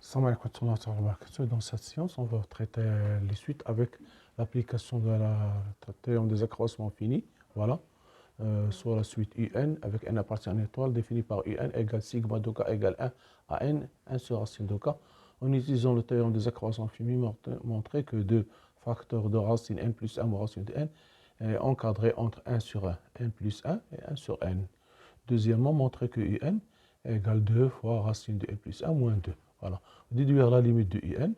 Salam alaikum wa rahmatullahi wa barakatuh. Dans cette séance, on va traiter les suites avec l'application de la théorème des accroissements finis. Voilà. Soit la suite UN avec n appartient à une étoile définie par UN égale sigma de k égale 1 à n, 1 sur racine de k. En utilisant le théorème des accroissements finis, montrer que deux facteurs de racine n plus 1 moins racine de n est encadré entre 1 sur 1, n plus 1 et 1 sur n. Deuxièmement, montrer que UN égale 2 fois racine de n plus 1 moins 2. Voilà. Déduire la limite de UN.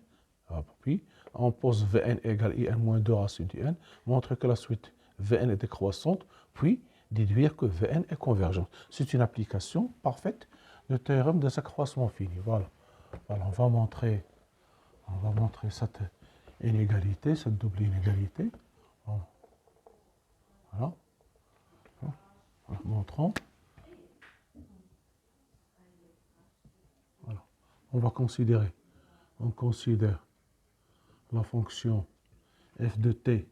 Puis, on pose Vn égale In moins 2 racine de n. Montrer que la suite Vn est décroissante. Puis, déduire que Vn est convergente. C'est une application parfaite du théorème des accroissements finis. Voilà. Voilà. On va montrer cette inégalité, cette double inégalité. Voilà. Montrons. Voilà. On considère la fonction f de t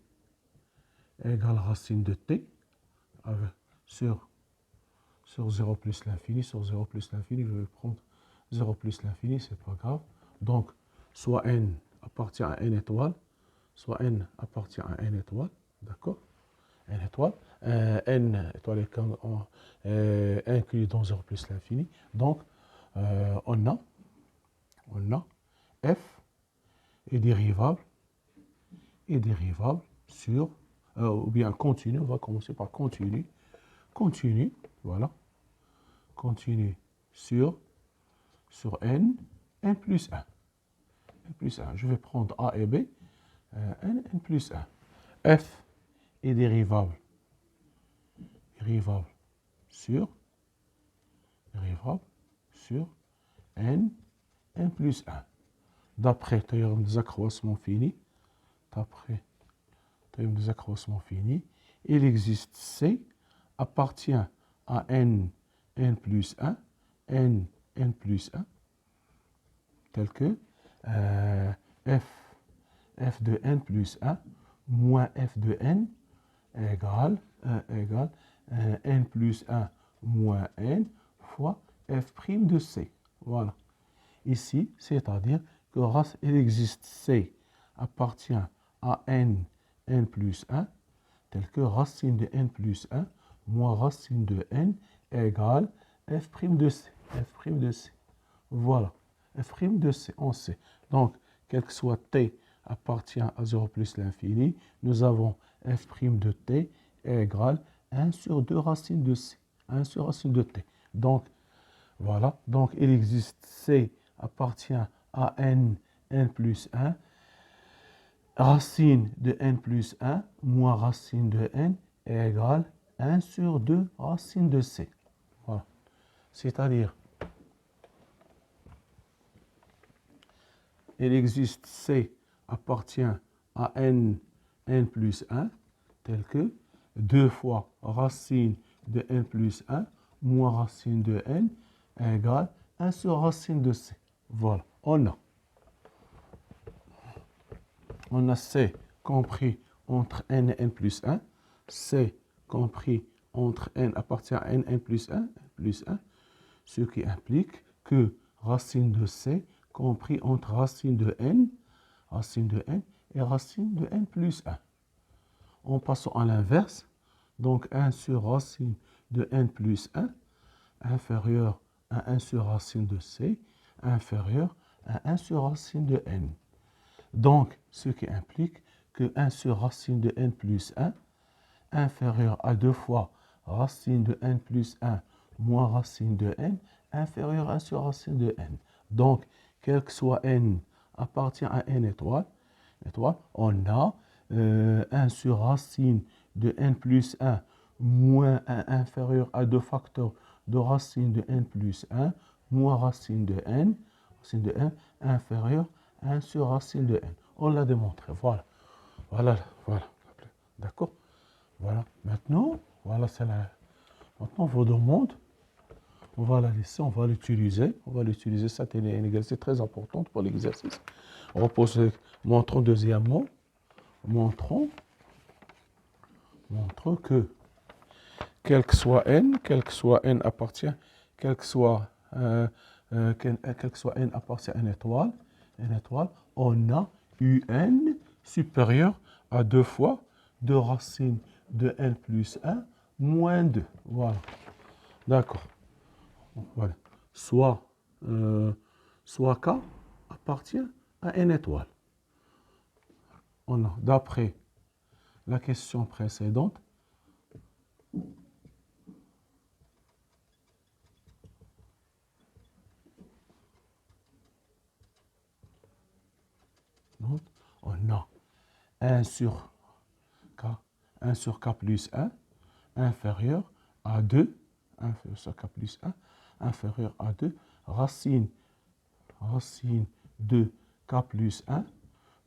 égale racine de t sur 0 plus l'infini. Sur 0 plus l'infini, je vais prendre 0 plus l'infini, c'est pas grave. Donc, soit n appartient à n étoile, soit n appartient à n étoile, d'accord? N étoile. N étoile est inclus dans 0 plus l'infini. Donc, on a f est dérivable sur, ou bien continu, on va commencer par continu, voilà, continu sur n plus 1. Je vais prendre A et B, n plus 1. F est dérivable sur n plus 1. D'après le théorème des accroissements finis, il existe C appartient à n plus 1, n plus 1, tel que f de n plus 1 moins f de n égale n plus 1 moins n fois f' de C. Voilà. Ici, c'est-à-dire que il existe C appartient à n plus 1, tel que racine de n plus 1 moins racine de n égale f' de C. Voilà. f' de C, on sait. Donc, quel que soit t appartient à 0 plus l'infini, nous avons f' de t égale 1 sur 2 racine de C. 1 sur racine de t. Donc, voilà. Donc, il existe C appartient à n plus 1, racine de n plus 1 moins racine de n égale 1 sur 2 racine de C. Voilà. C'est-à-dire, il existe C appartient à n plus 1, tel que 2 fois racine de n plus 1 moins racine de n égale 1 sur racine de C. Voilà, on a C compris entre n et n plus 1, C compris entre n appartient à n plus 1, ce qui implique que racine de C compris entre racine de n et racine de n plus 1. En passant à l'inverse, donc 1 sur racine de n plus 1 inférieur à 1 sur racine de C inférieur à 1 sur racine de n. Donc, ce qui implique que 1 sur racine de n plus 1 inférieur à 2 fois racine de n plus 1 moins racine de n inférieur à 1 sur racine de n. Donc, quel que soit n appartient à n étoile, on a 1 sur racine de n plus 1 moins 1 inférieur à 2 facteurs de racine de n plus 1 moins racine de n inférieur à 1 sur racine de n. On l'a démontré. Voilà. D'accord? Voilà. Maintenant, maintenant, vos demandes, on va la laisser, on va l'utiliser. Cette inégalité, c'est très importante pour l'exercice. Montrons deuxièmement, montrons que quel que soit n appartient, quel que soit quel que soit n appartient à une étoile, on a un supérieur à 2 fois 2 racines de n plus 1 moins 2. Voilà. D'accord. Voilà. Soit K appartient à une étoile. On a, d'après la question précédente, donc, on a 1 sur K plus 1 inférieur à 2, 1 sur K plus 1 inférieur à 2, racine de K plus 1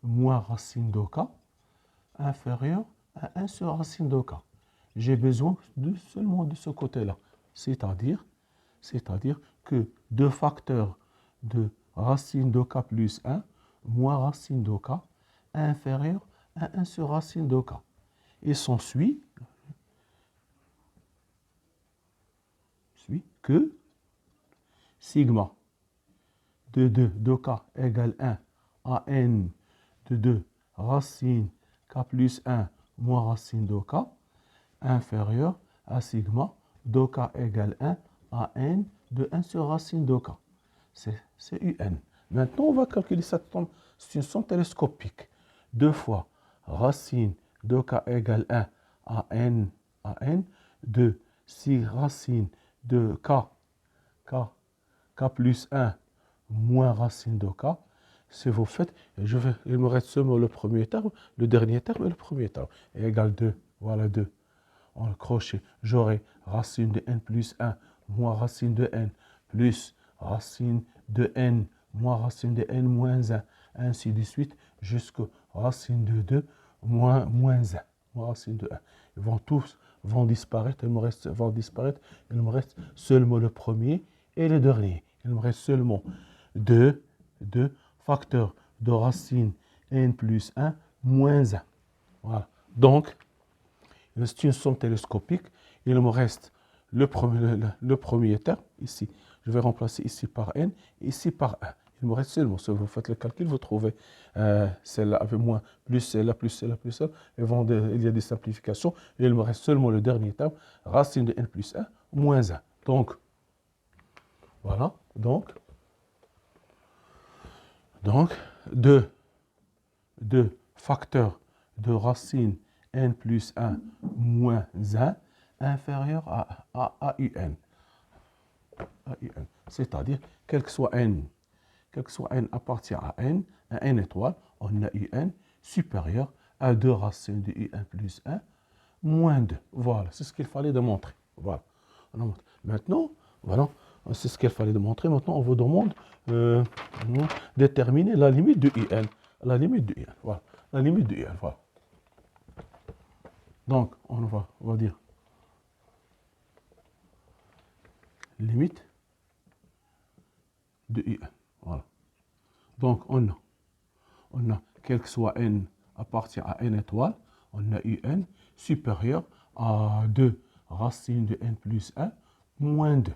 moins racine de K inférieur à 1 sur racine de K. J'ai besoin seulement de ce côté-là, c'est-à-dire que 2 facteurs de racine de K plus 1 moins racine de K inférieur à 1 sur racine de K. Et s'ensuit que sigma de 2 de K égale 1 à n de 2 racine K plus 1 moins racine de K inférieur à sigma de K égale 1 à n de 1 sur racine de K. C'est un. Maintenant, on va calculer cette somme télescopique. 2 fois racine de K égale 1 à n de 6 racine de K plus 1 moins racine de K. Si vous faites, il me reste seulement le premier terme, le dernier terme et le premier terme. Égale 2. Voilà 2. En crochet, j'aurai racine de n plus 1 moins racine de n plus racine de n moins racine de n moins 1, ainsi de suite, jusqu'à racine de 2 moins 1, moins racine de 1. Ils vont tous disparaître, il me reste seulement le premier et le dernier. Il me reste seulement deux facteurs de racine n plus 1 moins 1. Voilà. Donc, c'est une somme télescopique. Il me reste le premier terme, ici. Je vais remplacer ici par n, ici par 1. Il me reste seulement, si vous faites le calcul, vous trouvez celle-là avec moins, plus celle-là, plus celle-là, plus celle-là. Il y a des simplifications. Et il me reste seulement le dernier terme, racine de n plus 1, moins 1. Donc, voilà. Donc, deux facteurs de racine n plus 1 moins 1 inférieur à un. C'est-à-dire, quel que soit n appartient à n étoile, on a un supérieur à 2 racines de un plus 1 moins 2. Voilà, c'est ce qu'il fallait démontrer. Voilà. Maintenant, voilà, c'est ce qu'il fallait démontrer. Maintenant, on vous demande de déterminer la limite de un. La limite de un, voilà. La limite de un, voilà. Donc, on va dire limite de un. Voilà. Donc, on a, quel que soit n appartient à n étoile, on a un supérieur à 2 racine de n plus 1 moins 2.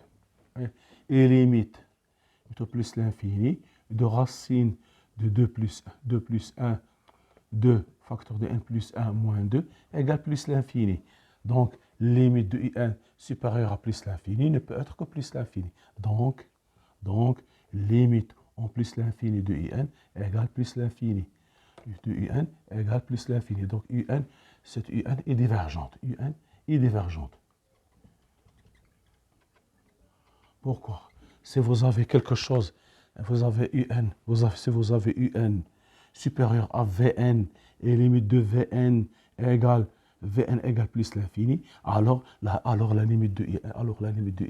Et limite de plus l'infini de racine de 2 plus 1, 2 facteur de n plus 1 moins 2 égale plus l'infini. Donc, limite de un supérieur à plus l'infini ne peut être que plus l'infini. Donc, limite en plus l'infini de un égale plus l'infini. De un égale plus l'infini. Donc, cette un est divergente. un est divergente. Pourquoi? Si vous avez quelque chose, si vous avez un supérieur à Vn et limite de Vn égale plus l'infini, alors la limite de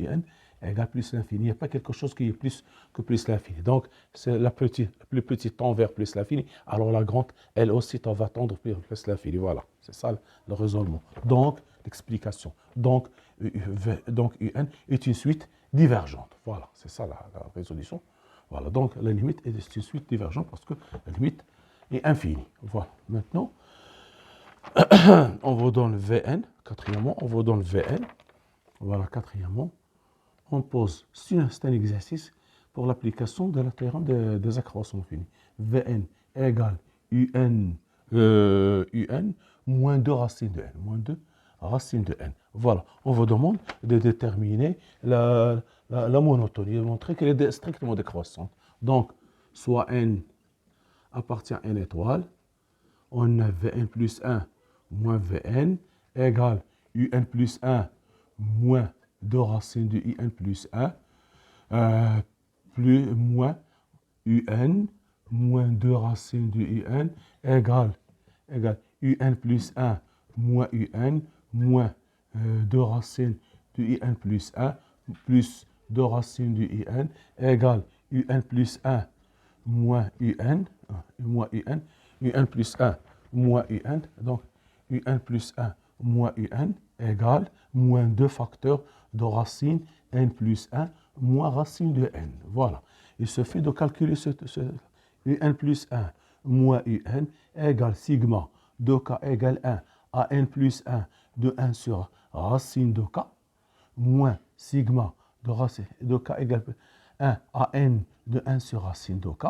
un égale plus l'infini. Il n'y a pas quelque chose qui est plus que plus l'infini. Donc, c'est le plus petit tend vers plus l'infini, alors la grande, elle aussi, va tendre vers plus l'infini. Voilà, c'est ça le raisonnement. Donc, l'explication. Donc, un est une suite divergente. Voilà, c'est ça la résolution. Voilà, donc la limite est une suite divergente parce que la limite est infinie. Voilà, maintenant, on vous donne Vn, quatrièmement, on vous donne Vn. Voilà, quatrièmement, on pose, c'est un exercice pour l'application de la théorème des accroissements finis. Vn égale un moins 2 racines de n. Moins 2 racines de n. Voilà. On vous demande de déterminer la monotonie, de montrer qu'elle est strictement décroissante. Donc, soit n appartient à n étoile, on a Vn plus 1 moins Vn égale un plus 1 moins 2 racines de un plus 1 plus moins un moins 2 racines de un égale un plus 1 moins un moins 2 racines de un plus 1 plus 2 racines de un égale un plus 1 moins un plus 1 moins un, donc un plus 1 moins un égale moins 2 facteurs de racine n plus 1 moins racine de n. Voilà. Il suffit de calculer un plus 1 moins un égale sigma de k égale 1 à n plus 1 de 1 sur racine de k moins sigma de k égale 1 à n de 1 sur racine de k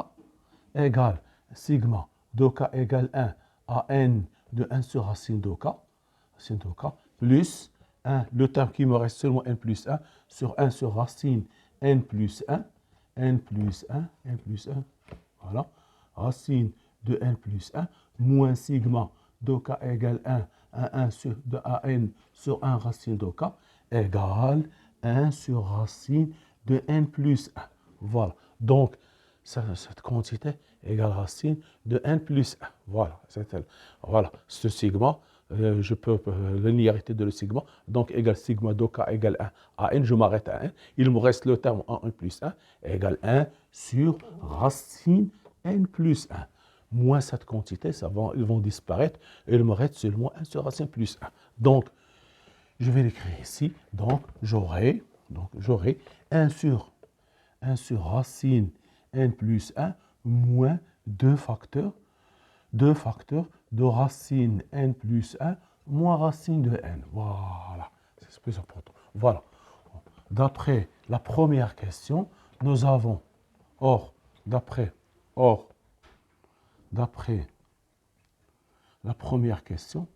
égale sigma de k égale 1 à n de 1 sur racine de k, plus 1, le terme qui me reste seulement n plus 1 sur 1 sur racine n plus 1, voilà, racine de n plus 1, moins sigma de k égale 1 à 1 sur, à n sur 1 racine de k, égale 1 sur racine de n plus 1. Voilà. Donc, cette quantité égale racine de n plus 1. Voilà. Voilà. Ce sigma, je peux la linéarité de le sigma, donc égale sigma de k égale 1 à n, je m'arrête à n. Il me reste le terme en n plus 1 égale 1 sur racine n plus 1. Moins cette quantité, ils vont disparaître et il me reste seulement 1 sur racine plus 1. Donc, je vais l'écrire ici. Donc, j'aurai 1 sur racine n plus 1 moins 2 facteurs de racine n plus 1 moins racine de n. Voilà, c'est plus important. Voilà. D'après la première question, nous avons, d'après la première question,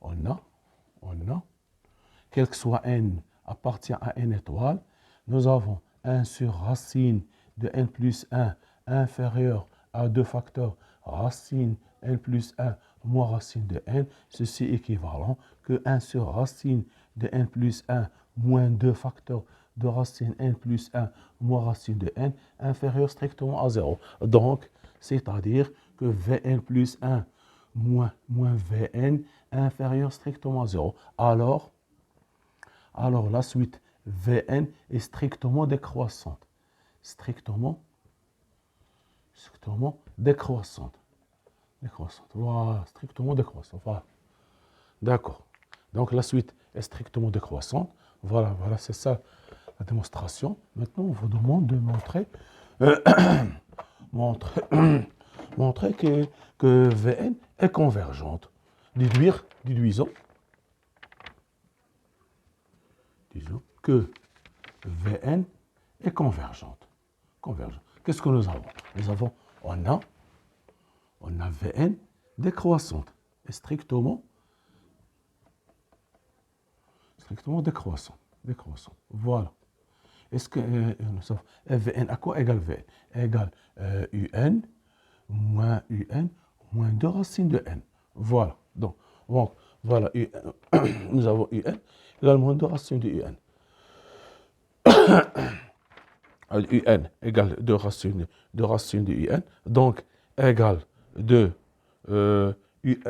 on a, quel que soit n appartient à n étoile, nous avons 1 sur racine de n plus 1 inférieur à 2 facteurs racine n plus 1 moins racine de n, ceci équivalent que 1 sur racine de n plus 1 moins 2 facteurs de racine n plus 1 moins racine de n inférieur strictement à 0. Donc, c'est-à-dire que Vn plus 1 moins Vn inférieur strictement à 0. Alors la suite, Vn est strictement décroissante. Strictement décroissante. Voilà, strictement décroissante. Voilà. D'accord. Donc la suite est strictement décroissante. Voilà, c'est ça la démonstration. Maintenant, on vous demande de montrer que Vn est convergente. Déduisons que Vn est convergente. Qu'est-ce que nous avons? On a Vn décroissante et strictement décroissante. Voilà. Est-ce que nous avons Vn à quoi égale Vn? Égale un moins 2 racines de n. Voilà. Donc voilà, nous avons un égale moins 2 racines de un. un égale 2 racines de un, donc égale 2,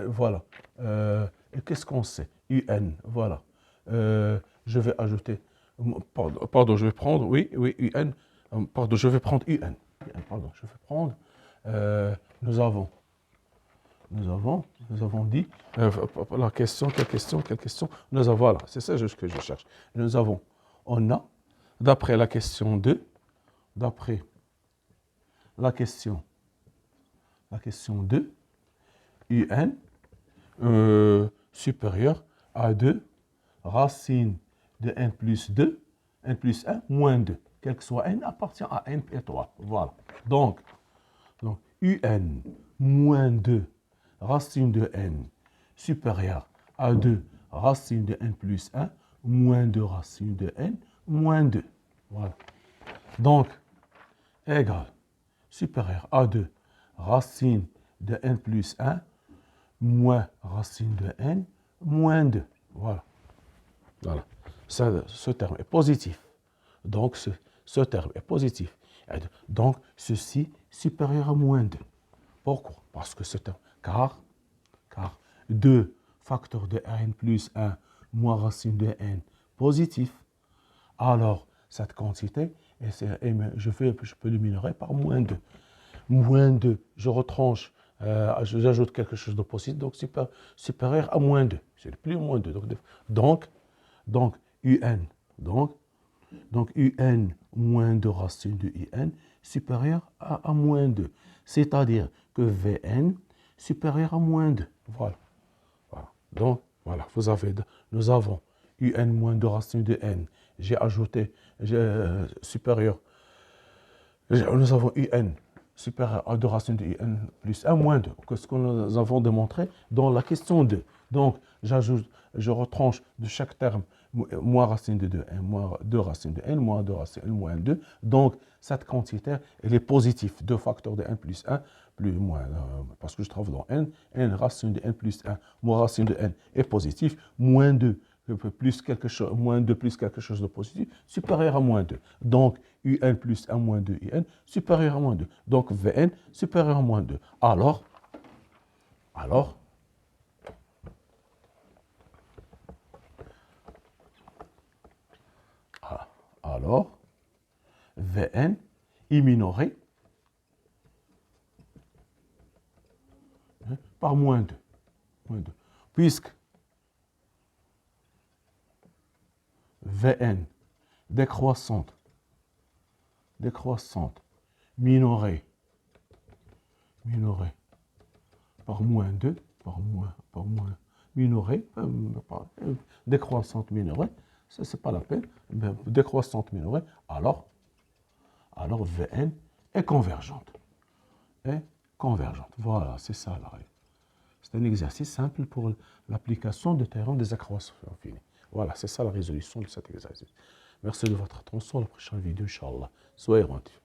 voilà. Et qu'est-ce qu'on sait? Un, voilà. Je vais ajouter, pardon, je vais prendre, un, pardon, je vais prendre un. Pardon, je vais prendre, nous avons dit, la question, quelle question? Nous avons, voilà, c'est ça que je cherche. On a, d'après la question 2, d'après la question 2, un supérieur à 2 racine de n plus 2 n plus 1 moins 2. Quel que soit n appartient à n étoile. Voilà. Donc un moins 2 racine de n supérieur à 2 racine de n plus 1 moins 2 racine de n moins 2. Voilà. Donc, égal supérieur à 2 racine de n plus 1 moins racine de n moins 2. Voilà. Voilà. Ce terme est positif. Donc, ce terme est positif. Donc, ceci supérieur à moins 2. Pourquoi? Parce que ce terme, car 2 facteur de n plus 1 moins racine de n positif. Alors, cette quantité, je peux l'éminorer par moins 2. Moins 2, je retranche, j'ajoute quelque chose de positif, donc supérieur à moins 2. C'est plus moins 2. Donc un. Donc un moins 2 racine de un supérieur à moins 2. C'est-à-dire que Vn supérieur à moins 2. Voilà. Donc, voilà, nous avons un moins 2 racine de n. J'ai ajouté supérieur. Nous avons un supérieur à 2 racines de n plus 1 moins 2. C'est ce que nous avons démontré dans la question 2. Donc, je retranche de chaque terme moins racine de 2n, moins 2 racines de n, moins 2 racines de n, moins 2. Donc, cette quantité, elle est positive. 2 facteurs de n plus 1, plus moins, parce que je travaille dans n racine de n plus 1, moins racine de n est positif, moins 2 plus quelque chose, moins 2 plus quelque chose de positif, supérieur à moins 2. Donc, un plus 1 moins 2 un, supérieur à moins 2. Donc, Vn supérieur à moins 2. Alors, Vn est minoré par moins 2. Puisque Vn décroissante minorée par moins 2, décroissante minorée, ça c'est pas la peine, décroissante minorée, alors Vn est convergente. Voilà, c'est ça la règle. C'est un exercice simple pour l'application de théorème des accroissances infinies. Voilà, c'est ça la résolution de cet exercice. Merci de votre attention. À la prochaine vidéo, Inch'Allah. Soyez rentrés.